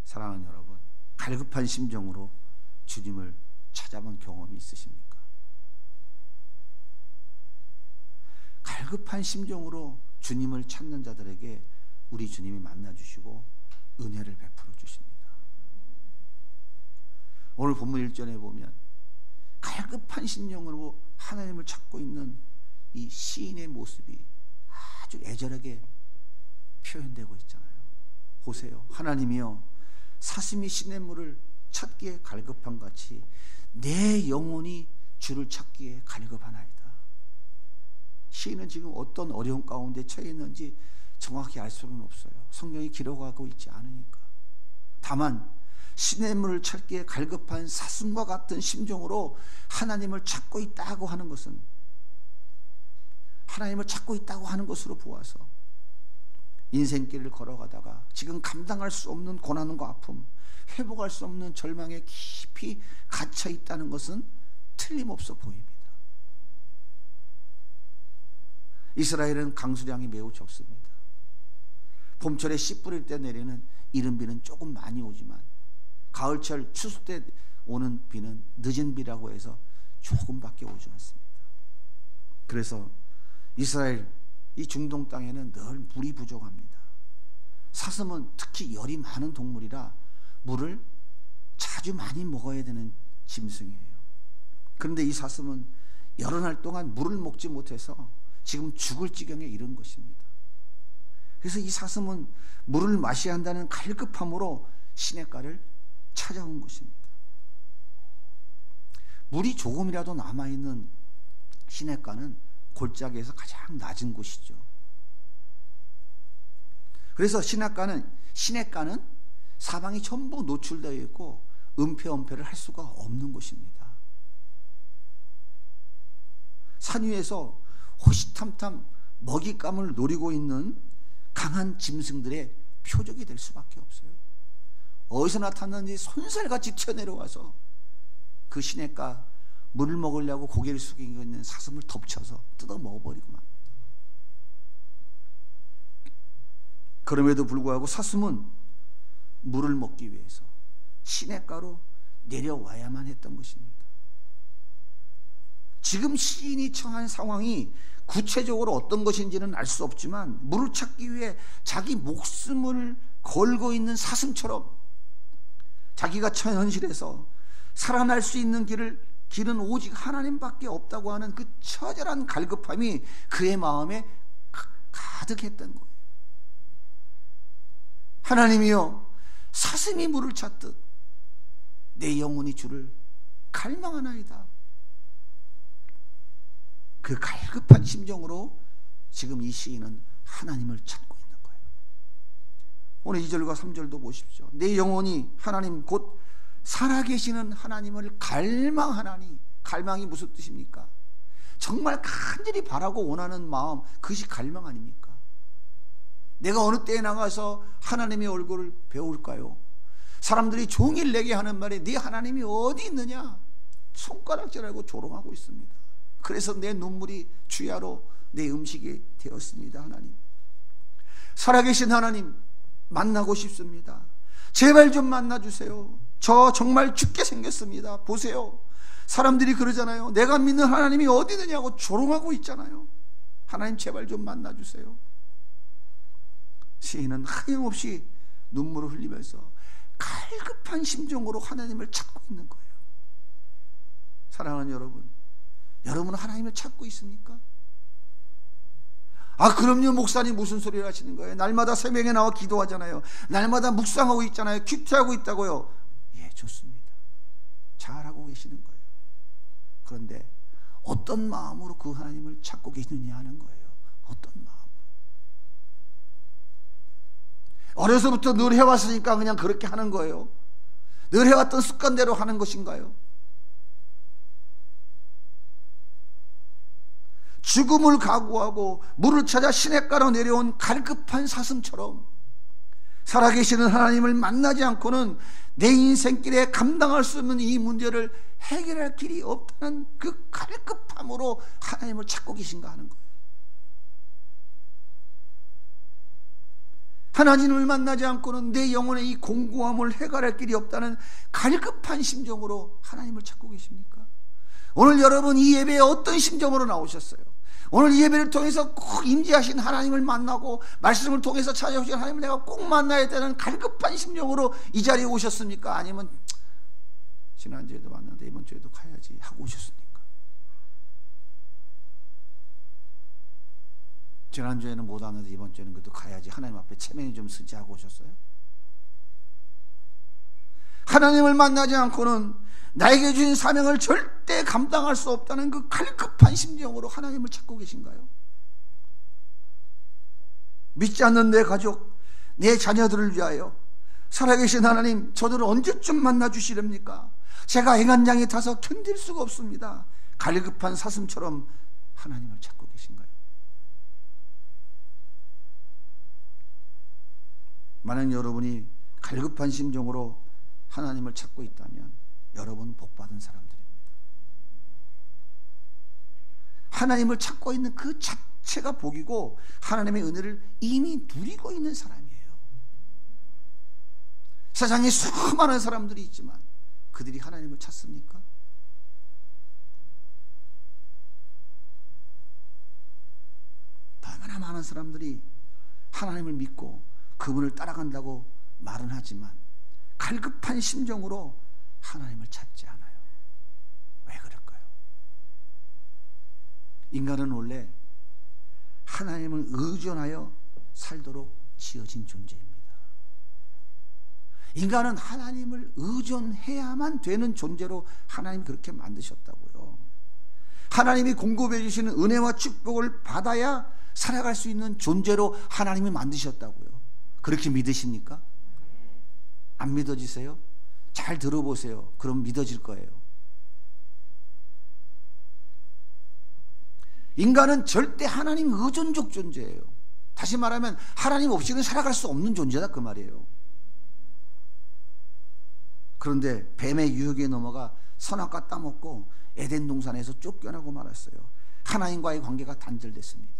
사랑하는 여러분, 갈급한 심정으로 주님을 찾아본 경험이 있으십니까? 갈급한 심정으로 주님을 찾는 자들에게 우리 주님이 만나주시고 은혜를 베풀어 주십니다. 오늘 본문 1절에 보면 갈급한 심정으로 하나님을 찾고 있는 이 시인의 모습이 아주 애절하게 표현되고 있잖아요. 보세요. 하나님이여, 사슴이 시냇물을 찾기에 갈급한 같이 내 영혼이 주를 찾기에 갈급하나이다. 시인은 지금 어떤 어려움 가운데 처해 있는지 정확히 알 수는 없어요. 성경이 기록하고 있지 않으니까. 다만 시냇물을 찾기에 갈급한 사슴과 같은 심정으로 하나님을 찾고 있다고 하는 것은, 하나님을 찾고 있다고 하는 것으로 보아서 인생길을 걸어가다가 지금 감당할 수 없는 고난과 아픔, 회복할 수 없는 절망에 깊이 갇혀 있다는 것은 틀림없어 보입니다. 이스라엘은 강수량이 매우 적습니다. 봄철에 씨 뿌릴 때 내리는 이른 비는 조금 많이 오지만 가을철 추수 때 오는 비는 늦은 비라고 해서 조금밖에 오지 않습니다. 그래서 이스라엘 이 중동 땅에는 늘 물이 부족합니다. 사슴은 특히 열이 많은 동물이라 물을 자주 많이 먹어야 되는 짐승이에요. 그런데 이 사슴은 여러 날 동안 물을 먹지 못해서 지금 죽을 지경에 이른 것입니다. 그래서 이 사슴은 물을 마셔야 한다는 갈급함으로 시냇가를 찾아온 것입니다. 물이 조금이라도 남아있는 시냇가는 골짜기에서 가장 낮은 곳이죠. 그래서 시냇가는 사방이 전부 노출되어 있고 은폐를 할 수가 없는 곳입니다. 산 위에서 호시탐탐 먹잇감을 노리고 있는 강한 짐승들의 표적이 될 수밖에 없어요. 어디서 나타났는지 손살같이 튀어내려와서 그 시냇가 물을 먹으려고 고개를 숙이고 있는 사슴을 덮쳐서 뜯어 먹어버리고 맙니다. 그럼에도 불구하고 사슴은 물을 먹기 위해서 시냇가로 내려와야만 했던 것입니다. 지금 시인이 처한 상황이 구체적으로 어떤 것인지는 알 수 없지만 물을 찾기 위해 자기 목숨을 걸고 있는 사슴처럼 자기가 처한 현실에서 살아날 수 있는 길은 오직 하나님밖에 없다고 하는 그 처절한 갈급함이 그의 마음에 가득했던 거예요. 하나님이여, 사슴이 물을 찾듯 내 영혼이 주를 갈망하나이다. 그 갈급한 심정으로 지금 이 시인은 하나님을 찾고 있는 거예요. 오늘 2절과 3절도 보십시오. 내 영혼이 하나님 곧 살아계시는 하나님을 갈망하나니. 갈망이 무슨 뜻입니까? 정말 간절히 바라고 원하는 마음, 그것이 갈망 아닙니까? 내가 어느 때에 나가서 하나님의 얼굴을 배울까요? 사람들이 종일 내게 하는 말이 네 하나님이 어디 있느냐? 손가락질하고 조롱하고 있습니다. 그래서 내 눈물이 주야로 내 음식이 되었습니다. 하나님, 살아계신 하나님 만나고 싶습니다. 제발 좀 만나주세요. 저 정말 죽게 생겼습니다. 보세요. 사람들이 그러잖아요. 내가 믿는 하나님이 어디 있느냐고 조롱하고 있잖아요. 하나님 제발 좀 만나주세요. 시인은 하염없이 눈물을 흘리면서 갈급한 심정으로 하나님을 찾고 있는 거예요. 사랑하는 여러분, 여러분은 하나님을 찾고 있습니까? 아, 그럼요. 목사님 무슨 소리를 하시는 거예요? 날마다 새벽에 나와 기도하잖아요. 날마다 묵상하고 있잖아요. 큐티하고 있다고요. 예, 좋습니다. 잘하고 계시는 거예요. 그런데 어떤 마음으로 그 하나님을 찾고 계시느냐 하는 거예요. 어떤 마음으로. 어려서부터 늘 해왔으니까 그냥 그렇게 하는 거예요? 늘 해왔던 습관대로 하는 것인가요? 죽음을 각오하고 물을 찾아 시냇가로 내려온 갈급한 사슴처럼 살아계시는 하나님을 만나지 않고는 내 인생길에 감당할 수 없는 이 문제를 해결할 길이 없다는 그 갈급함으로 하나님을 찾고 계신가 하는 거예요. 하나님을 만나지 않고는 내 영혼의 이 공고함을 해결할 길이 없다는 갈급한 심정으로 하나님을 찾고 계십니까? 오늘 여러분 이 예배에 어떤 심정으로 나오셨어요? 오늘 이 예배를 통해서 꼭 임재하신 하나님을 만나고 말씀을 통해서 찾아오신 하나님을 내가 꼭 만나야 되는 갈급한 심정으로 이 자리에 오셨습니까? 아니면 지난주에도 만났는데 이번 주에도 가야지 하고 오셨습니까? 지난주에는 못 왔는데 이번 주에는 그래도 가야지 하나님 앞에 체면이 좀 쓰지 하고 오셨어요? 하나님을 만나지 않고는 나에게 주신 사명을 절대 감당할 수 없다는 그 갈급한 심정으로 하나님을 찾고 계신가요? 믿지 않는 내 가족, 내 자녀들을 위하여 살아계신 하나님, 저들을 언제쯤 만나 주시렵니까? 제가 애간장에 타서 견딜 수가 없습니다. 갈급한 사슴처럼 하나님을 찾고 계신가요? 만약 여러분이 갈급한 심정으로 하나님을 찾고 있다면 여러분 복받은 사람들입니다. 하나님을 찾고 있는 그 자체가 복이고 하나님의 은혜를 이미 누리고 있는 사람이에요. 세상에 수많은 사람들이 있지만 그들이 하나님을 찾습니까? 얼마나 많은 사람들이 하나님을 믿고 그분을 따라간다고 말은 하지만 갈급한 심정으로 하나님을 찾지 않아요. 왜 그럴까요? 인간은 원래 하나님을 의존하여 살도록 지어진 존재입니다. 인간은 하나님을 의존해야만 되는 존재로 하나님이 그렇게 만드셨다고요. 하나님이 공급해 주시는 은혜와 축복을 받아야 살아갈 수 있는 존재로 하나님이 만드셨다고요. 그렇게 믿으십니까? 안 믿어지세요? 잘 들어보세요. 그럼 믿어질 거예요. 인간은 절대 하나님 의존적 존재예요. 다시 말하면 하나님 없이는 살아갈 수 없는 존재다 그 말이에요. 그런데 뱀의 유혹에 넘어가 선악과 따먹고 에덴 동산에서 쫓겨나고 말았어요. 하나님과의 관계가 단절됐습니다.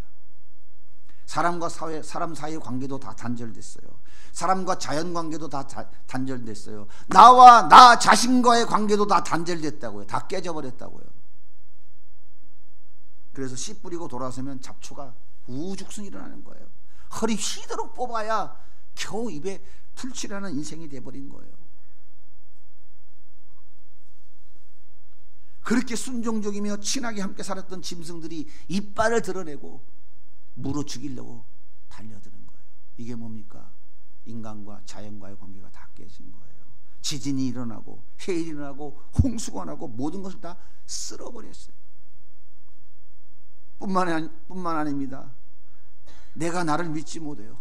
사람과 사람 사이의 관계도 다 단절됐어요. 사람과 자연 관계도 다 단절됐어요. 나와 나 자신과의 관계도 다 단절됐다고요. 다 깨져버렸다고요. 그래서 씨 뿌리고 돌아서면 잡초가 우죽순 일어나는 거예요. 허리 휘도록 뽑아야 겨우 입에 풀칠하는 인생이 돼버린 거예요. 그렇게 순종적이며 친하게 함께 살았던 짐승들이 이빨을 드러내고 물어 죽이려고 달려드는 거예요. 이게 뭡니까? 인간과 자연과의 관계가 다 깨진 거예요. 지진이 일어나고 해일이 일어나고 홍수가 나고 모든 것을 다 쓸어버렸어요. 뿐만 아닙니다. 내가 나를 믿지 못해요.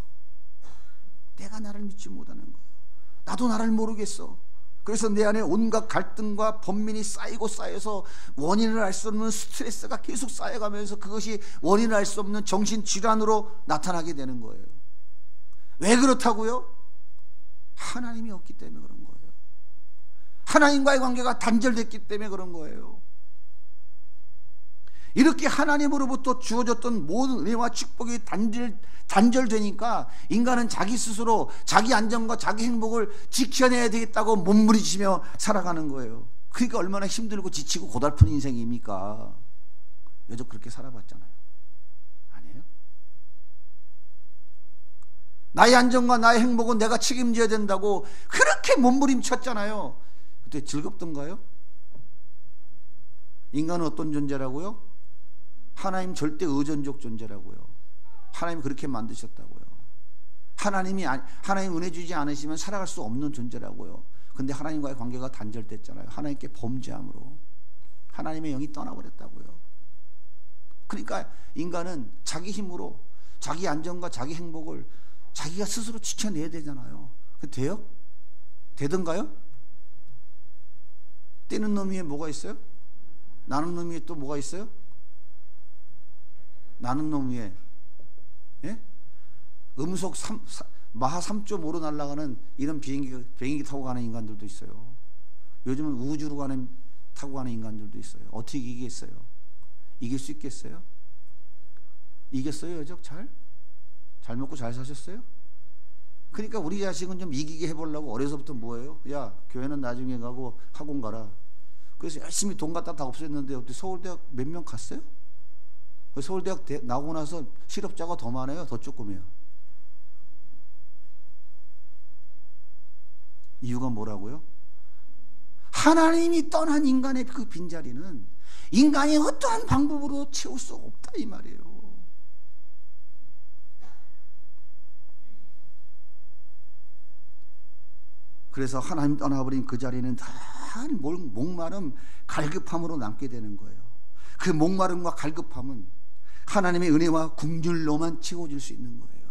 내가 나를 믿지 못하는 거예요. 나도 나를 모르겠어. 그래서 내 안에 온갖 갈등과 번민이 쌓이고 쌓여서 원인을 알 수 없는 스트레스가 계속 쌓여가면서 그것이 원인을 알 수 없는 정신질환으로 나타나게 되는 거예요. 왜 그렇다고요? 하나님이 없기 때문에 그런 거예요. 하나님과의 관계가 단절됐기 때문에 그런 거예요. 이렇게 하나님으로부터 주어졌던 모든 은혜와 축복이 단절되니까 인간은 자기 스스로 자기 안정과 자기 행복을 지켜내야 되겠다고 몸부림치며 살아가는 거예요. 그러니까 얼마나 힘들고 지치고 고달픈 인생입니까? 여적 그렇게 살아봤잖아요. 아니에요? 나의 안정과 나의 행복은 내가 책임져야 된다고 그렇게 몸부림쳤잖아요. 그때 즐겁던가요? 인간은 어떤 존재라고요? 하나님 절대 의존적 존재라고요. 하나님 그렇게 만드셨다고요. 하나님 은혜 주지 않으시면 살아갈 수 없는 존재라고요. 근데 하나님과의 관계가 단절됐잖아요. 하나님께 범죄함으로 하나님의 영이 떠나버렸다고요. 그러니까 인간은 자기 힘으로 자기 안정과 자기 행복을 자기가 스스로 지켜내야 되잖아요. 돼요? 되던가요? 떼는 놈 위에 뭐가 있어요? 나는 놈 위에 또 뭐가 있어요? 나는 놈 위에 음속 마하 3.5로 날아가는 이런 비행기 타고 가는 인간들도 있어요. 요즘은 우주로 타고 가는 인간들도 있어요. 어떻게 이기겠어요? 이길 수 있겠어요? 이겼어요, 여적? 잘 먹고 잘 사셨어요? 그러니까 우리 자식은 좀 이기게 해보려고 어려서부터 뭐예요? 야, 교회는 나중에 가고 학원 가라. 그래서 열심히 돈 갖다 다 없앴는데 어떻게 서울대학 몇 명 갔어요? 서울대학 나오고 나서 실업자가 더 많아요? 더 조금이에요? 이유가 뭐라고요? 하나님이 떠난 인간의 그 빈자리는 인간이 어떠한 방법으로 채울 수 없다 이 말이에요. 그래서 하나님 떠나버린 그 자리는 다 목마름, 갈급함으로 남게 되는 거예요. 그 목마름과 갈급함은 하나님의 은혜와 긍휼로만 채워질 수 있는 거예요.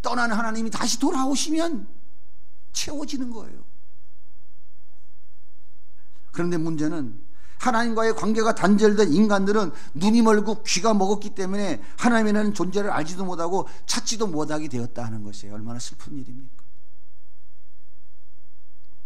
떠난 하나님이 다시 돌아오시면 채워지는 거예요. 그런데 문제는 하나님과의 관계가 단절된 인간들은 눈이 멀고 귀가 먹었기 때문에 하나님이라는 존재를 알지도 못하고 찾지도 못하게 되었다 하는 것이에요. 얼마나 슬픈 일입니까?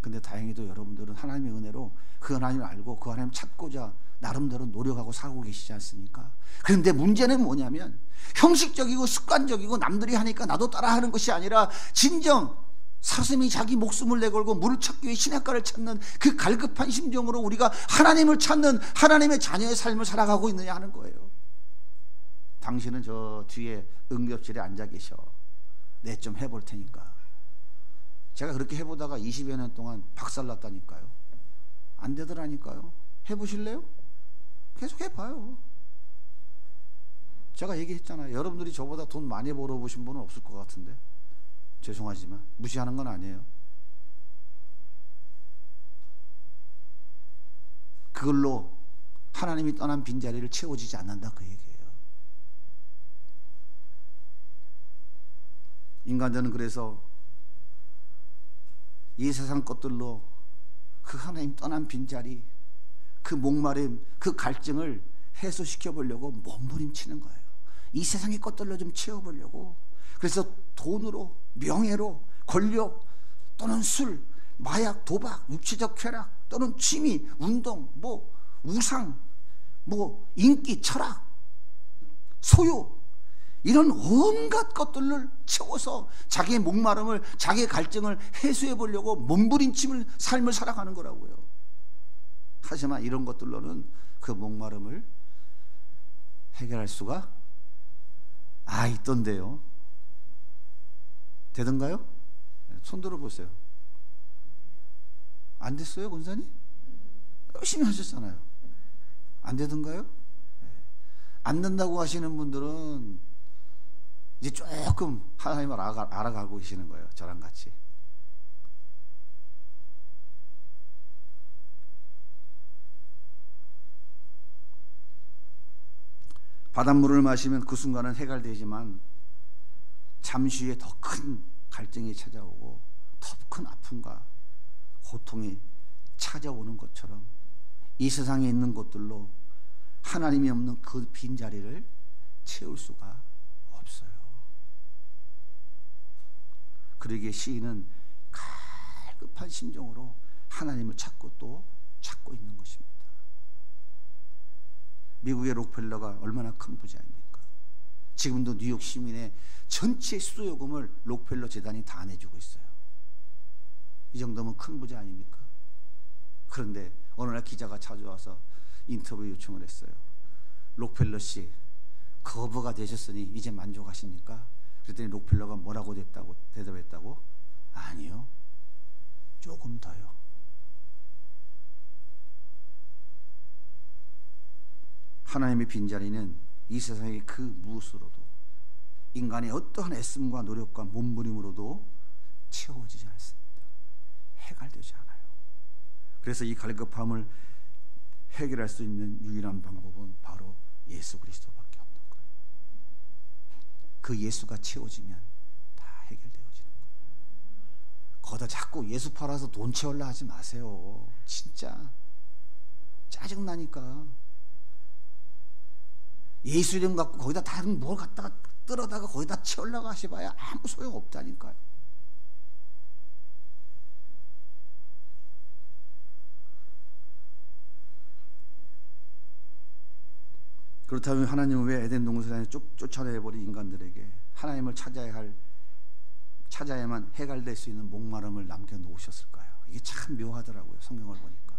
근데 다행히도 여러분들은 하나님의 은혜로 그 하나님을 알고 그 하나님을 찾고자 나름대로 노력하고 살고 계시지 않습니까? 그런데 문제는 뭐냐면 형식적이고 습관적이고 남들이 하니까 나도 따라하는 것이 아니라 진정 사슴이 자기 목숨을 내걸고 물을 찾기 위해 시냇가를 찾는 그 갈급한 심정으로 우리가 하나님을 찾는 하나님의 자녀의 삶을 살아가고 있느냐 하는 거예요. 당신은 저 뒤에 응급실에 앉아 계셔. 내 좀 해볼 테니까. 제가 그렇게 해보다가 20여 년 동안 박살났다니까요. 안 되더라니까요. 해보실래요? 계속 해봐요. 제가 얘기했잖아요. 여러분들이 저보다 돈 많이 벌어보신 분은 없을 것 같은데, 죄송하지만 무시하는 건 아니에요. 그걸로 하나님이 떠난 빈자리를 채워지지 않는다 그 얘기예요. 인간들은 그래서 이 세상 것들로 그 하나님 떠난 빈자리, 그 목마름, 그 갈증을 해소시켜 보려고 몸부림치는 거예요. 이 세상의 것들로 좀 채워보려고. 그래서 돈으로, 명예로, 권력 또는 술, 마약, 도박, 육체적 쾌락 또는 취미, 운동, 우상, 인기, 철학, 소유, 이런 온갖 것들을 채워서 자기의 목마름을, 자기의 갈증을 해소해 보려고 몸부림치는 삶을 살아가는 거라고요. 하지만 이런 것들로는 그 목마름을 해결할 수가 있던데요. 되던가요? 손 들어보세요. 안 됐어요, 권사님? 열심히 하셨잖아요. 안 되던가요? 안 된다고 하시는 분들은 이제 조금 하나님을 알아가고 계시는 거예요. 저랑 같이. 바닷물을 마시면 그 순간은 해결되지만 잠시 후에 더 큰 갈증이 찾아오고 더 큰 아픔과 고통이 찾아오는 것처럼 이 세상에 있는 것들로 하나님이 없는 그 빈자리를 채울 수가 없어요. 그러기에 시인은 갈급한 심정으로 하나님을 찾고 또 찾고 있는 것입니다. 미국의 록펠러가 얼마나 큰 부자입니까? 지금도 뉴욕 시민의 전체 수도요금을 록펠러 재단이 다 내주고 있어요. 이 정도면 큰 부자 아닙니까? 그런데 어느 날 기자가 찾아와서 인터뷰 요청을 했어요. 록펠러 씨, 거부가 되셨으니 이제 만족하십니까? 그랬더니 록펠러가 뭐라고 대답했다고? 아니요, 조금 더요. 하나님의 빈자리는 이 세상의 그 무엇으로도, 인간의 어떠한 애씀과 노력과 몸부림으로도 채워지지 않습니다. 해결되지 않아요. 그래서 이 갈급함을 해결할 수 있는 유일한 방법은 바로 예수 그리스도밖에 없는 거예요. 그 예수가 채워지면 다 해결되어지는 거예요. 거기다 자꾸 예수 팔아서 돈 채우려 하지 마세요. 진짜 짜증나니까. 예수 이름 갖고 거기다 다른 뭘 갖다가 끌어다가 거기다 채우려고 하셔봐야 아무 소용 없다니까요. 그렇다면 하나님은 왜 에덴 동산에 쫓아내버린 인간들에게 하나님을 찾아야 할 찾아야만 해결될 수 있는 목마름을 남겨놓으셨을까요? 이게 참 묘하더라고요, 성경을 보니까.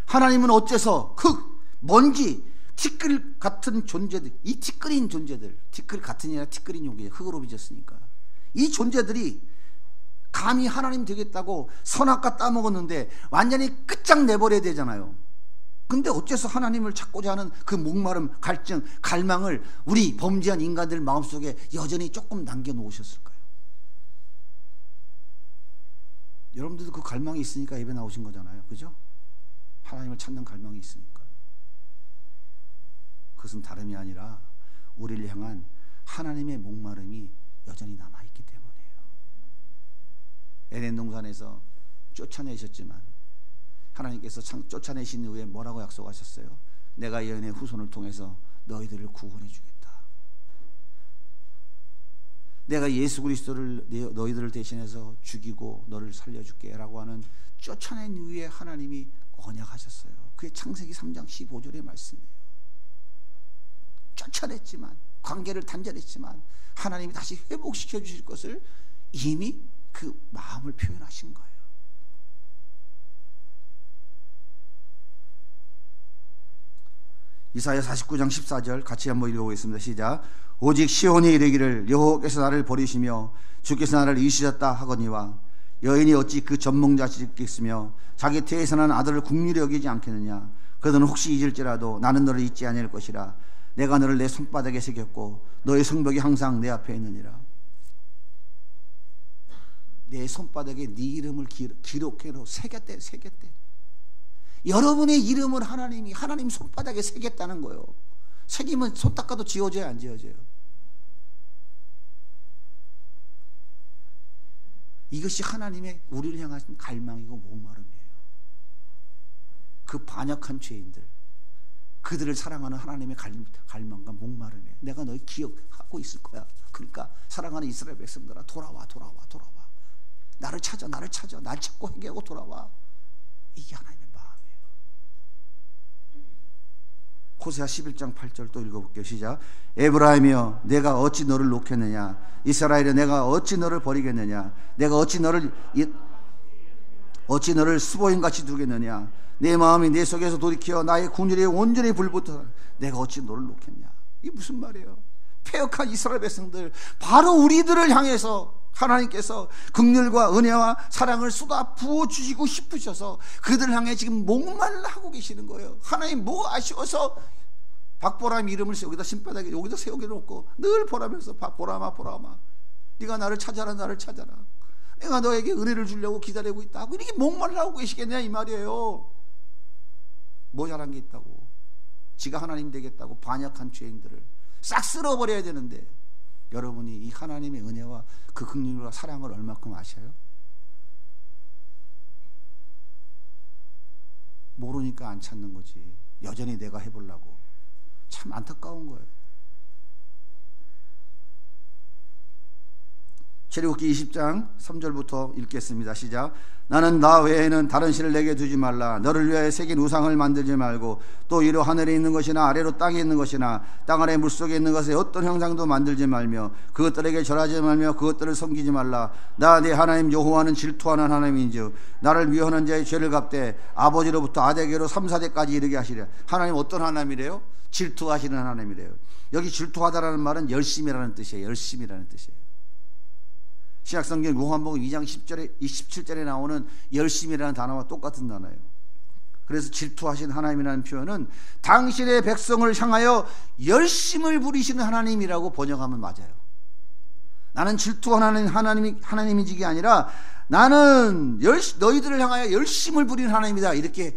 하나님은 어째서 흙, 먼지, 티끌 같은 존재들, 이 티끌인 존재들, 티끌 같은이라 티끌인 용기, 흙으로 빚었으니까 이 존재들이 감히 하나님 되겠다고 선악과 따먹었는데 완전히 끝장내버려야 되잖아요. 근데 어째서 하나님을 찾고자 하는 그 목마름, 갈증, 갈망을 우리 범죄한 인간들 마음속에 여전히 조금 남겨놓으셨을까요? 여러분들도 그 갈망이 있으니까 예배 나오신 거잖아요, 그죠? 하나님을 찾는 갈망이 있으니까. 그것은 다름이 아니라 우리를 향한 하나님의 목마름이 여전히 남아있기 때문이에요. 에덴 동산에서 쫓아내셨지만 하나님께서 쫓아내신 이후에 뭐라고 약속하셨어요? 내가 여인의 후손을 통해서 너희들을 구원해 주겠다. 내가 예수 그리스도를 너희들을 대신해서 죽이고 너를 살려줄게 라고 하는 쫓아낸 이후에 하나님이 언약하셨어요. 그게 창세기 3장 15절의 말씀이에요. 쫓아냈지만, 관계를 단절했지만 하나님이 다시 회복시켜 주실 것을 이미 그 마음을 표현하신 거예요. 이사야 49장 14절 같이 한번 읽어보겠습니다. 시작. 오직 시온이 이르기를 여호와께서 나를 버리시며 주께서 나를 잊으셨다 하거니와 여인이 어찌 그 전몽자시겠으며 자기 태에서 난 아들을 긍휼히 여기지 않겠느냐. 그들은 혹시 잊을지라도 나는 너를 잊지 아니할 것이라. 내가 너를 내 손바닥에 새겼고 너의 성벽이 항상 내 앞에 있느니라. 내 손바닥에 네 이름을 기록해로 새겼대. 여러분의 이름을 하나님이 하나님 손바닥에 새겼다는 거예요. 새기면 손 닦아도 지워져요, 안 지워져요? 이것이 하나님의 우리를 향한 갈망이고 목마름이에요. 그 반역한 죄인들, 그들을 사랑하는 하나님의 갈망과 목마름이에요. 내가 너희 기억하고 있을 거야. 그러니까 사랑하는 이스라엘 백성들아, 돌아와. 나를 찾아. 날 찾고 회개하고 돌아와. 이게 하나님의 마음이에요. 호세아 11장 8절 또 읽어볼게요. 시작. 에브라임이여 내가 어찌 너를 놓겠느냐. 이스라엘이여 내가 어찌 너를 버리겠느냐. 내가 어찌 너를 수보인같이 두겠느냐. 내 마음이 내 속에서 돌이켜 나의 군율이 온전히 불붙어 내가 어찌 너를 놓겠냐. 이게 무슨 말이에요? 패역한 이스라엘 백성들, 바로 우리들을 향해서 하나님께서 긍휼과 은혜와 사랑을 쏟아 부어주시고 싶으셔서 그들을 향해 지금 목말라 하고 계시는 거예요. 하나님 뭐 아쉬워서 박보람 이름을 여기다 신바닥에 여기다 세우게 놓고 늘 보라면서 보라마 네가 나를 찾아라. 내가 너에게 은혜를 주려고 기다리고 있다 하고 이렇게 목말라 하고 계시겠냐 이 말이에요. 뭐 잘한 게 있다고. 지가 하나님 되겠다고 반역한 죄인들을 싹 쓸어버려야 되는데 여러분이 이 하나님의 은혜와 그 긍휼과 사랑을 얼마큼 아셔요? 모르니까 안 찾는 거지. 여전히 내가 해보려고. 참 안타까운 거예요. 출애굽기 20장 3절부터 읽겠습니다. 시작. 나는 나 외에는 다른 신을 내게 두지 말라. 너를 위하여 새긴 우상을 만들지 말고 또 이로 하늘에 있는 것이나 아래로 땅에 있는 것이나 땅 아래 물속에 있는 것에 어떤 형상도 만들지 말며 그것들에게 절하지 말며 그것들을 섬기지 말라. 나 네 하나님 여호와는 질투하는 하나님인즉 나를 미워하는 자의 죄를 갚되 아버지로부터 아들에게로 3, 4대까지 이르게 하시리라. 하나님 어떤 하나님이래요? 질투하시는 하나님이래요. 여기 질투하다라는 말은 열심이라는 뜻이에요. 열심이라는 뜻이에요. 신약성경 요한복음 2장 10절에 27절에 나오는 열심이라는 단어와 똑같은 단어예요. 그래서 질투하신 하나님이라는 표현은 당신의 백성을 향하여 열심을 부리시는 하나님이라고 번역하면 맞아요. 나는 질투하는 하나님이지가 아니라 나는 너희들을 향하여 열심을 부리는 하나님이다. 이렇게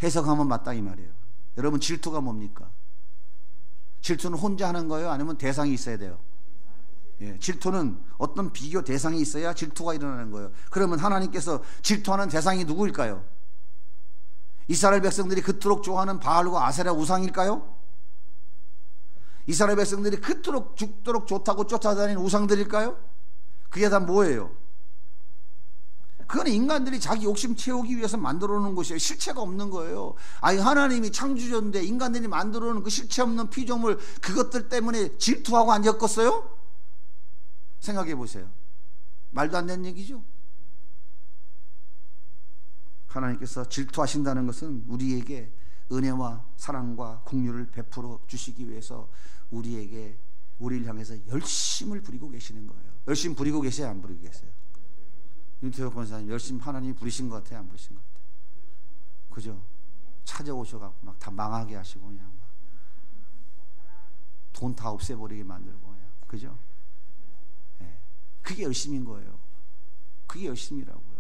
해석하면 맞다 이 말이에요. 여러분 질투가 뭡니까? 질투는 혼자 하는 거예요? 아니면 대상이 있어야 돼요? 예, 질투는 어떤 비교 대상이 있어야 질투가 일어나는 거예요. 그러면 하나님께서 질투하는 대상이 누구일까요? 이스라엘 백성들이 그토록 좋아하는 바알과 아세라 우상일까요? 이스라엘 백성들이 그토록 죽도록 좋다고 쫓아다니는 우상들일까요? 그게 다 뭐예요? 그건 인간들이 자기 욕심 채우기 위해서 만들어 놓은 것이에요. 실체가 없는 거예요. 아니 하나님이 창조주인데 인간들이 만들어 놓은 그 실체 없는 피조물, 그것들 때문에 질투하고 안 겪었어요? 생각해 보세요. 말도 안 되는 얘기죠. 하나님께서 질투하신다는 것은 우리에게 은혜와 사랑과 긍휼을 베풀어 주시기 위해서 우리를 향해서 열심을 부리고 계시는 거예요. 열심 부리고 계세요, 안 부리고 계세요? 윤태혁 권사님 열심 하나님이 부리신 것 같아요, 안 부리신 것 같아요? 그죠? 찾아오셔갖고 막 다 망하게 하시고 그냥 돈 다 없애버리게 만들고 그냥, 그죠? 네. 그게 열심인 거예요. 그게 열심이라고요.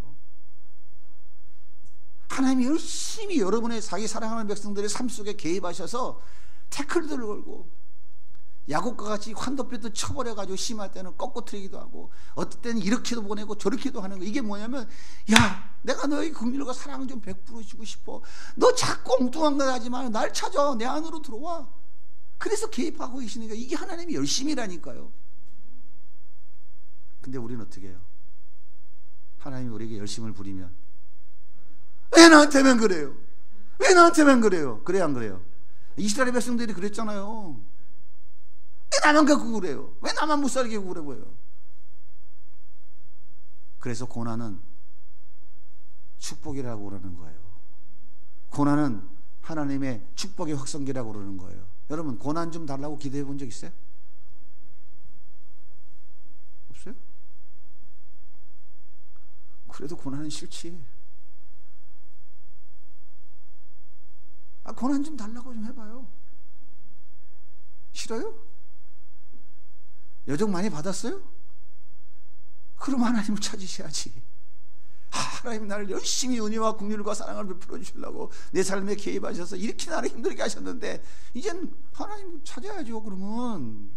하나님이 열심히 여러분의 자기 사랑하는 백성들의 삶 속에 개입하셔서 태클들을 걸고 야곱과 같이 환도뼈도 쳐버려가지고 심할 때는 꺾어뜨리기도 하고 어떨 때는 이렇게도 보내고 저렇게도 하는 거. 이게 뭐냐면, 야, 내가 너의 긍휼과 사랑 좀 베풀어 주고 싶어. 너 자꾸 엉뚱한 거 하지 마. 날 찾아. 내 안으로 들어와. 그래서 개입하고 계시니까 이게 하나님의 열심이라니까요. 근데 우리는 어떻게 해요? 하나님이 우리에게 열심을 부리면 왜 나한테만 그래요? 왜 나한테만 그래요? 그래요, 안 그래요? 이스라엘 백성들이 그랬잖아요. 왜 나만 갖고 그래요? 왜 나만 못 살게 그래 보여요? 그래서 고난은 축복이라고 그러는 거예요. 고난은 하나님의 축복의 확성기라고 그러는 거예요. 여러분, 고난 좀 달라고 기도해 본 적 있어요? 없어요? 그래도 고난은 싫지. 고난 좀 달라고 좀 해봐요. 싫어요? 여정 많이 받았어요? 그럼 하나님을 찾으셔야지. 하나님 나를 열심히 은혜와 긍휼과 사랑을 베풀어 주시려고 내 삶에 개입하셔서 이렇게 나를 힘들게 하셨는데 이젠 하나님을 찾아야죠. 그러면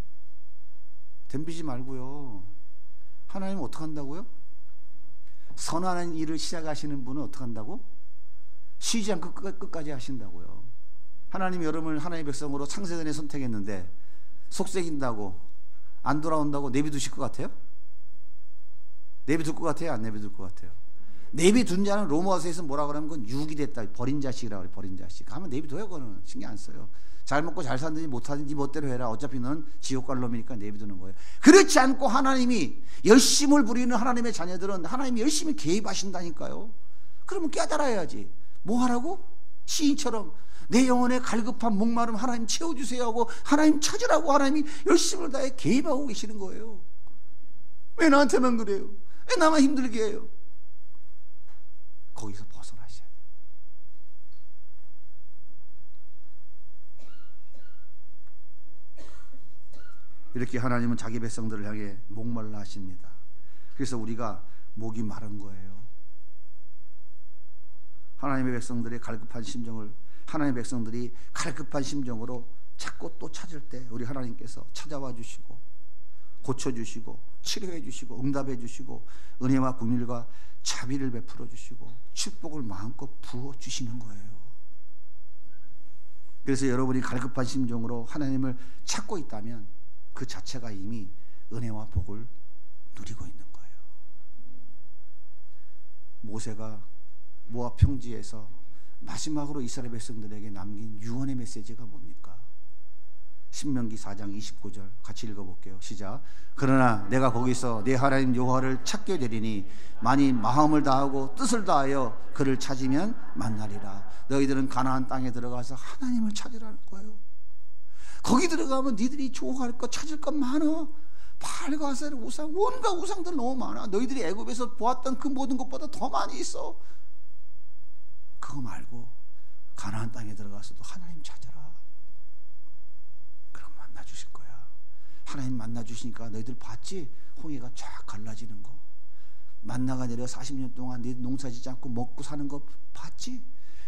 덤비지 말고요. 하나님은 어떻게 한다고요? 선한 일을 시작하시는 분은 어떻게 한다고? 쉬지 않고 끝까지 하신다고요. 하나님이 여러분을 하나님의 백성으로 창세전에 선택했는데 속삭인다고 안 돌아온다고 내비두실 것 같아요? 내비둘 것 같아요? 안 내비둘 것 같아요? 내비둔 자는 로마서에서 뭐라 그러면 그건 유기 됐다. 버린 자식이라고 그래. 버린 자식. 하면 내비둬요. 그거는 신경 안 써요. 잘 먹고 잘 사든지 못하든지 멋대로 해라. 어차피 너는 지옥 갈 놈이니까 내비두는 거예요. 그렇지 않고 하나님이 열심을 부리는 하나님의 자녀들은 하나님이 열심히 개입하신다니까요. 그러면 깨달아야지. 뭐 하라고? 시인처럼 내 영혼의 갈급한 목마름 하나님 채워주세요 하고 하나님 찾으라고 하나님이 열심을 다해 개입하고 계시는 거예요. 왜 나한테만 그래요? 왜 나만 힘들게 해요? 거기서 벗어나셔야 돼요. 이렇게 하나님은 자기 백성들을 향해 목말라 하십니다. 그래서 우리가 목이 마른 거예요. 하나님의 백성들의 갈급한 심정을 하나님의 백성들이 갈급한 심정으로 찾고 또 찾을 때 우리 하나님께서 찾아와 주시고 고쳐주시고 치료해 주시고 응답해 주시고 은혜와 긍휼과 자비를 베풀어 주시고 축복을 마음껏 부어 주시는 거예요. 그래서 여러분이 갈급한 심정으로 하나님을 찾고 있다면 그 자체가 이미 은혜와 복을 누리고 있는 거예요. 모세가 모압 평지에서 마지막으로 이스라엘 백성들에게 남긴 유언의 메시지가 뭡니까? 신명기 4장 29절 같이 읽어볼게요. 시작. 그러나 내가 거기서 내 하나님 여호와를 찾게 되리니 만일 마음을 다하고 뜻을 다하여 그를 찾으면 만나리라. 너희들은 가나안 땅에 들어가서 하나님을 찾으라는 거예요. 거기 들어가면 니들이 좋아할 것 찾을 것 많아. 바알과 아세라 우상, 온갖 우상들 너무 많아. 너희들이 애굽에서 보았던 그 모든 것보다 더 많이 있어. 그거 말고 가나안 땅에 들어가서도 하나님 찾아라. 그럼 만나 주실 거야. 하나님 만나 주시니까 너희들 봤지? 홍해가 쫙 갈라지는 거. 만나가 내려 40년 동안 너희들 농사 짓지 않고 먹고 사는 거 봤지?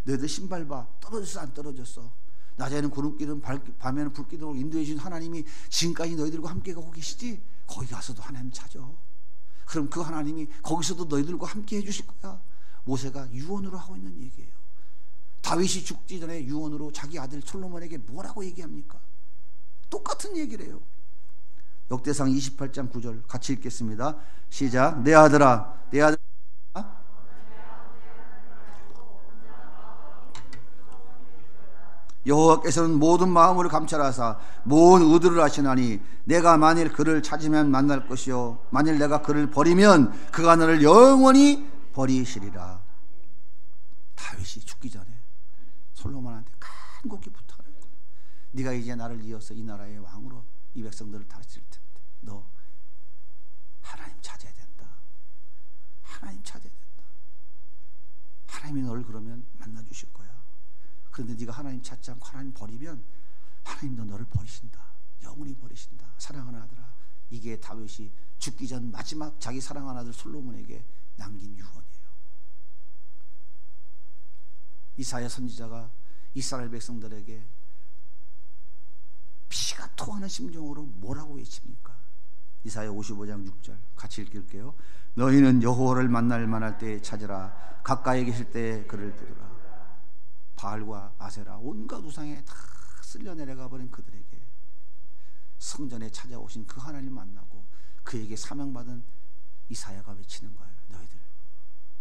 너희들 신발 봐. 떨어졌어 안 떨어졌어? 낮에는 구름기둥 밤에는 불기둥으로 인도해 주신 하나님이 지금까지 너희들과 함께 가고 계시지? 거기 가서도 하나님 찾아. 그럼 그 하나님이 거기서도 너희들과 함께 해주실 거야. 모세가 유언으로 하고 있는 얘기예요. 다윗이 죽기 전에 유언으로 자기 아들 솔로몬에게 뭐라고 얘기합니까? 똑같은 얘기를 해요. 역대상 28장 9절 같이 읽겠습니다. 시작. 내 아들아, 내 아들. 여호와께서는 모든 마음을 감찰하사 모든 의도를 아시나니 내가 만일 그를 찾으면 만날 것이요 만일 내가 그를 버리면 그가 너를 영원히 버리시리라. 다윗이 죽기 전에 솔로몬한테 간곡히 부탁하는 거예요. 네가 이제 나를 이어서 이 나라의 왕으로 이 백성들을 다스릴 텐데 너 하나님 찾아야 된다. 하나님 찾아야 된다. 하나님이 너를 그러면 만나 주실 거야. 그런데 네가 하나님 찾지 않고 하나님 버리면 하나님도 너를 버리신다. 영원히 버리신다. 사랑하는 아들아, 이게 다윗이 죽기 전 마지막 자기 사랑하는 아들 솔로몬에게 남긴 유언이에요. 이사야 선지자가 이스라엘 백성들에게 피가 토하는 심정으로 뭐라고 외칩니까? 이사야 55장 6절 같이 읽을게요. 너희는 여호와를 만날 만할 때에 찾으라. 가까이 계실 때에 그를 부르라. 바알과 아세라 온갖 우상에 다 쓸려 내려가 버린 그들에게 성전에 찾아오신 그 하나님 만나고 그에게 사명받은 이사야가 외치는 거예요. 너희들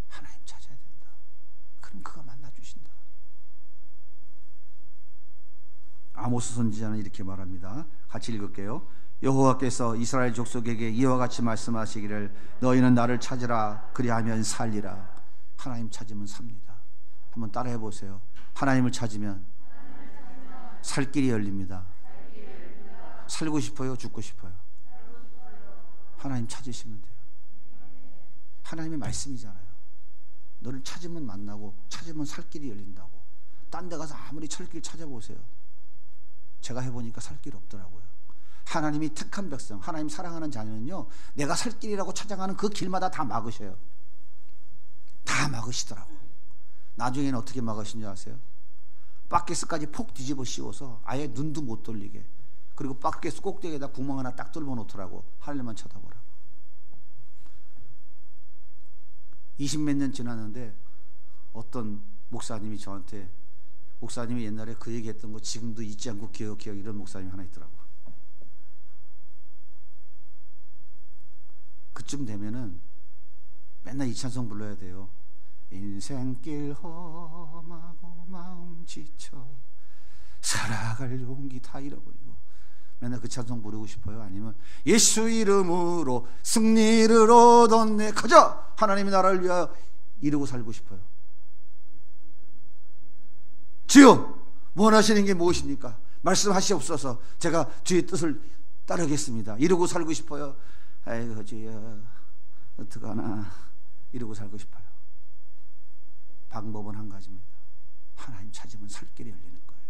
하나님 찾아야 된다. 그럼 그가 만나 주신다. 아모스 선지자는 이렇게 말합니다. 같이 읽을게요. 여호와께서 이스라엘 족속에게 이와 같이 말씀하시기를 너희는 나를 찾으라. 그리하면 살리라. 하나님 찾으면 삽니다. 한번 따라해 보세요. 하나님을 찾으면 살 길이 열립니다. 살고 싶어요? 죽고 싶어요? 하나님 찾으시면 돼요. 하나님의 말씀이잖아요. 너를 찾으면 만나고 찾으면 살 길이 열린다고. 딴 데 가서 아무리 철길 찾아보세요. 제가 해보니까 살 길 없더라고요. 하나님이 택한 백성, 하나님 사랑하는 자녀는요, 내가 살 길이라고 찾아가는 그 길마다 다 막으셔요. 다 막으시더라고요. 나중에는 어떻게 막으신지 아세요? 바켓스까지 폭 뒤집어 씌워서 아예 눈도 못 돌리게, 그리고 바켓스 꼭대기에다 구멍 하나 딱 뚫어 놓더라고. 하늘만 쳐다보라고. 20몇 년 지났는데 어떤 목사님이 저한테, 목사님이 옛날에 그 얘기했던 거 지금도 잊지 않고 기억 이런 목사님이 하나 있더라고. 그쯤 되면은 맨날 이 찬송 불러야 돼요. 인생길 험하고 마음 지쳐 살아갈 용기 다 잃어버리고. 맨날 그 찬송 부르고 싶어요? 아니면 예수 이름으로 승리를 얻었네 가자 하나님의 나라를 위하여 이루고 살고 싶어요? 주여 원하시는 게 무엇입니까? 말씀하시옵소서. 제가 주의 뜻을 따르겠습니다. 이루고 살고 싶어요? 아이고 주여 어떡하나 이루고 살고 싶어요. 방법은 한 가지입니다. 하나님 찾으면 살 길이 열리는 거예요.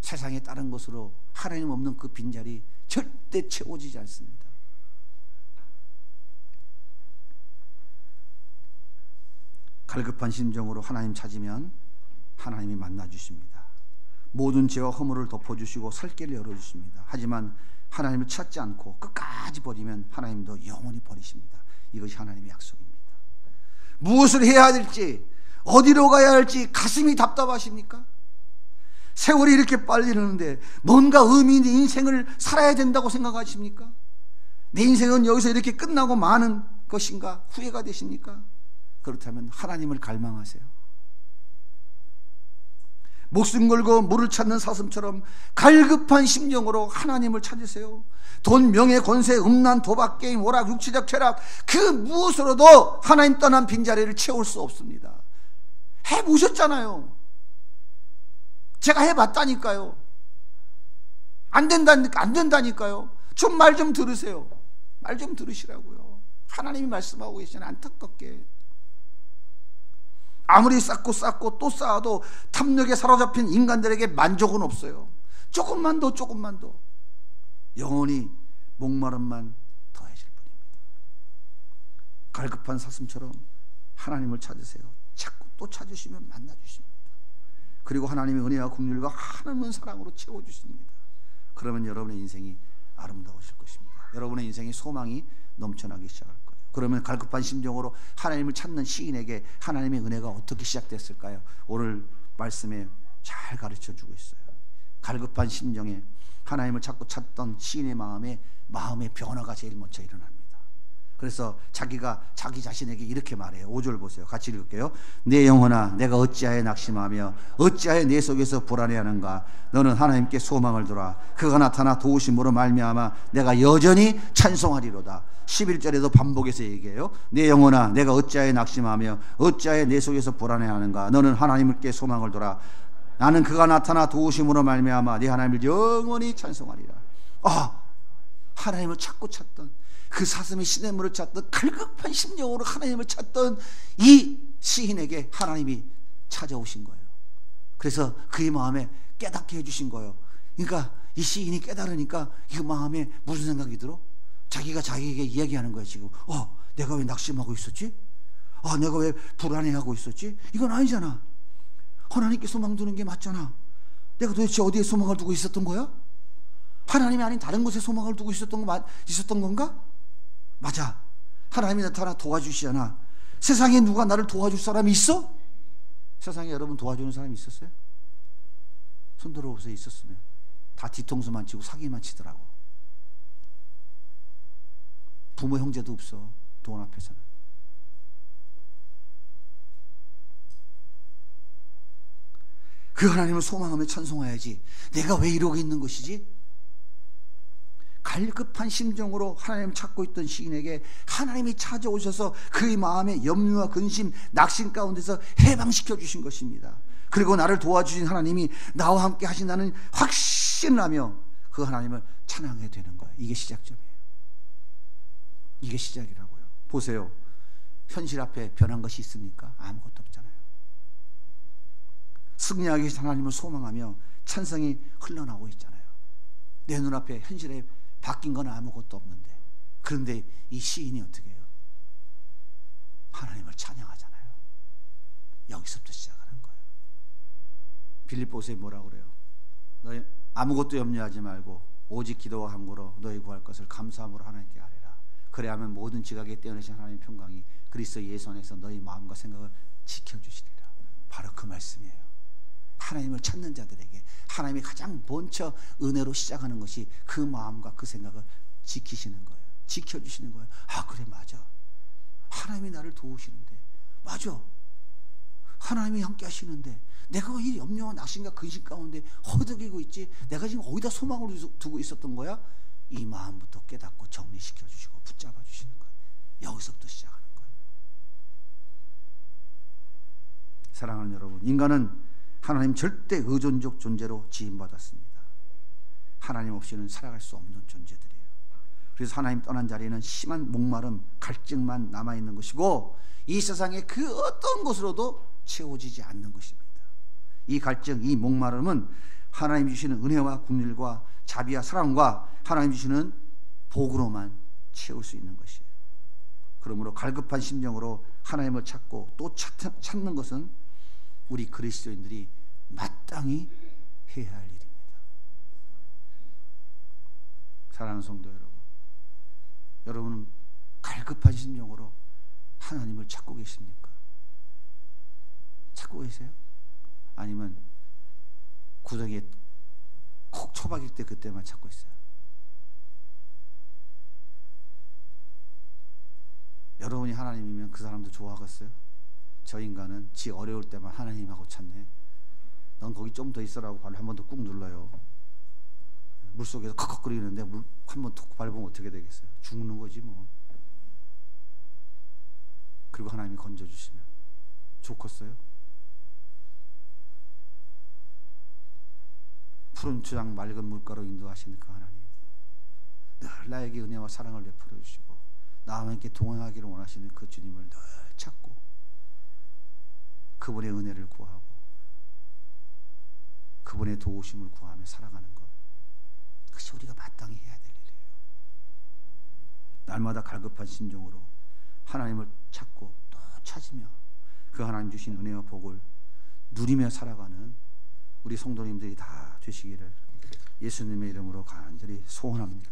세상에 다른 것으로 하나님 없는 그 빈자리 절대 채워지지 않습니다. 갈급한 심정으로 하나님 찾으면 하나님이 만나주십니다. 모든 죄와 허물을 덮어주시고 살 길을 열어주십니다. 하지만 하나님을 찾지 않고 끝까지 버리면 하나님도 영원히 버리십니다. 이것이 하나님의 약속입니다. 무엇을 해야 될지, 어디로 가야 할지 가슴이 답답하십니까? 세월이 이렇게 빨리 흐르는데 뭔가 의미 있는 인생을 살아야 된다고 생각하십니까? 내 인생은 여기서 이렇게 끝나고 마는 것인가? 후회가 되십니까? 그렇다면 하나님을 갈망하세요. 목숨 걸고 물을 찾는 사슴처럼 갈급한 심정으로 하나님을 찾으세요. 돈, 명예, 권세, 음란, 도박, 게임, 오락, 육체적 쾌락, 그 무엇으로도 하나님 떠난 빈자리를 채울 수 없습니다. 해보셨잖아요. 제가 해봤다니까요. 안 된다니까요. 좀 말 좀 들으세요. 말 좀 들으시라고요. 하나님이 말씀하고 계시잖아요. 안타깝게. 아무리 쌓고 또 쌓아도 탐욕에 사로잡힌 인간들에게 만족은 없어요. 조금만 더 영원히 목마름만 더해질 뿐입니다. 갈급한 사슴처럼 하나님을 찾으세요. 자꾸 또 찾으시면 만나주십니다. 그리고 하나님의 은혜와 긍휼과 한없는 사랑으로 채워주십니다. 그러면 여러분의 인생이 아름다우실 것입니다. 여러분의 인생에 소망이 넘쳐나기 시작할 거예요. 그러면 갈급한 심정으로 하나님을 찾는 시인에게 하나님의 은혜가 어떻게 시작됐을까요? 오늘 말씀에 잘 가르쳐 주고 있어요. 갈급한 심정에 하나님을 자꾸 찾던 시인의 마음의 변화가 제일 먼저 일어납니다. 그래서 자기가 자기 자신에게 이렇게 말해요. 5절 보세요. 같이 읽을게요. 내 영혼아 내가 어찌하여 낙심하며 어찌하여 내 속에서 불안해하는가. 너는 하나님께 소망을 두라. 그가 나타나 도우심으로 말미암아 내가 여전히 찬송하리로다. 11절에도 반복해서 얘기해요. 내 영혼아 내가 어찌하여 낙심하며 어찌하여 내 속에서 불안해하는가. 너는 하나님께 소망을 두라. 나는 그가 나타나 도우심으로 말미암아 네 하나님을 영원히 찬송하리라. 하나님을 찾던 그 사슴의 시냇물을 찾던 갈급한 심령으로 하나님을 찾던 이 시인에게 하나님이 찾아오신 거예요. 그래서 그의 마음에 깨닫게 해주신 거예요. 그러니까 이 시인이 깨달으니까 이 마음에 무슨 생각이 들어? 자기가 자기에게 이야기하는 거예요. 지금 내가 왜 낙심하고 있었지? 내가 왜 불안해하고 있었지? 이건 아니잖아. 하나님께 소망 두는 게 맞잖아. 내가 도대체 어디에 소망을 두고 있었던 거야? 하나님이 아닌 다른 곳에 소망을 두고 있었던 건가? 맞아. 하나님이 나타나 도와주시잖아. 세상에 누가 나를 도와줄 사람이 있어? 세상에 여러분 도와주는 사람이 있었어요? 손 들어보세요. 있었으면. 다 뒤통수만 치고 사기만 치더라고. 부모 형제도 없어. 돈 앞에서는. 그 하나님을 소망하며 찬송해야지. 내가 왜 이러고 있는 것이지? 갈급한 심정으로 하나님을 찾고 있던 시인에게 하나님이 찾아오셔서 그의 마음의 염려와 근심, 낙심 가운데서 해방시켜 주신 것입니다. 그리고 나를 도와주신 하나님이 나와 함께 하신다는 확신을 하며 그 하나님을 찬양해야 되는 거예요. 이게 시작점이에요. 이게 시작이라고요. 보세요. 현실 앞에 변한 것이 있습니까? 아무것도 없잖아요. 승리하게 하신 하나님을 소망하며 찬성이 흘러나오고 있잖아요. 내 눈앞에 현실에 바뀐 건 아무것도 없는데, 그런데 이 시인이 어떻게 해요? 하나님을 찬양하잖아요. 여기서부터 시작하는 거예요. 빌립보서에 뭐라고 그래요? 너희 아무것도 염려하지 말고 오직 기도와 간구로 너희 구할 것을 감사함으로 하나님께 아뢰라. 그래야만 모든 지각에 뛰어나신 하나님의 평강이 그리스도 예수 안에서 너희 마음과 생각을 지켜주시리라. 바로 그 말씀이에요. 하나님을 찾는 자들에게 하나님이 가장 먼저 은혜로 시작하는 것이 그 마음과 그 생각을 지키시는 거예요. 지켜주시는 거예요. 그래 맞아. 하나님이 나를 도우시는데, 맞아. 하나님이 함께 하시는데 내가 왜 이 염려와 낙심과 근심 가운데 허덕이고 있지? 내가 지금 어디다 소망을 두고 있었던 거야? 이 마음부터 깨닫고 정리시켜 주시고 붙잡아 주시는 거예요. 여기서부터 시작하는 거예요. 사랑하는 여러분, 인간은 하나님 절대 의존적 존재로 지음받았습니다. 하나님 없이는 살아갈 수 없는 존재들이에요. 그래서 하나님 떠난 자리에는 심한 목마름, 갈증만 남아있는 것이고 이 세상의 그 어떤 것으로도 채워지지 않는 것입니다. 이 갈증, 이 목마름은 하나님 주시는 은혜와 긍휼과 자비와 사랑과 하나님 주시는 복으로만 채울 수 있는 것이에요. 그러므로 갈급한 심정으로 하나님을 찾고 또 찾는 것은 우리 그리스도인들이 마땅히 해야 할 일입니다. 사랑하는 성도 여러분, 여러분은 갈급한 심정으로 하나님을 찾고 계십니까? 찾고 계세요? 아니면 구덩이에 콕 처박일 때 그때만 찾고 있어요? 여러분이 하나님이면 그 사람도 좋아하겠어요? 저 인간은 지 어려울 때만 하나님하고 찾네. 넌 거기 좀 더 있어라고 발을 한 번 더 꾹 눌러요. 물속에서 컥컥거리는데 한 번 톡 밟으면 어떻게 되겠어요? 죽는 거지 뭐. 그리고 하나님이 건져주시면 좋겠어요? 푸른 초장 맑은 물가로 인도하시는 그 하나님, 늘 나에게 은혜와 사랑을 베풀어 주시고 나와 함께 동행하기를 원하시는 그 주님을 늘 찾고 그분의 은혜를 구하고 그분의 도우심을 구하며 살아가는 것, 그것이 우리가 마땅히 해야 될 일이에요. 날마다 갈급한 심정으로 하나님을 찾고 또 찾으며 그 하나님 주신 은혜와 복을 누리며 살아가는 우리 성도님들이 다 되시기를 예수님의 이름으로 간절히 소원합니다.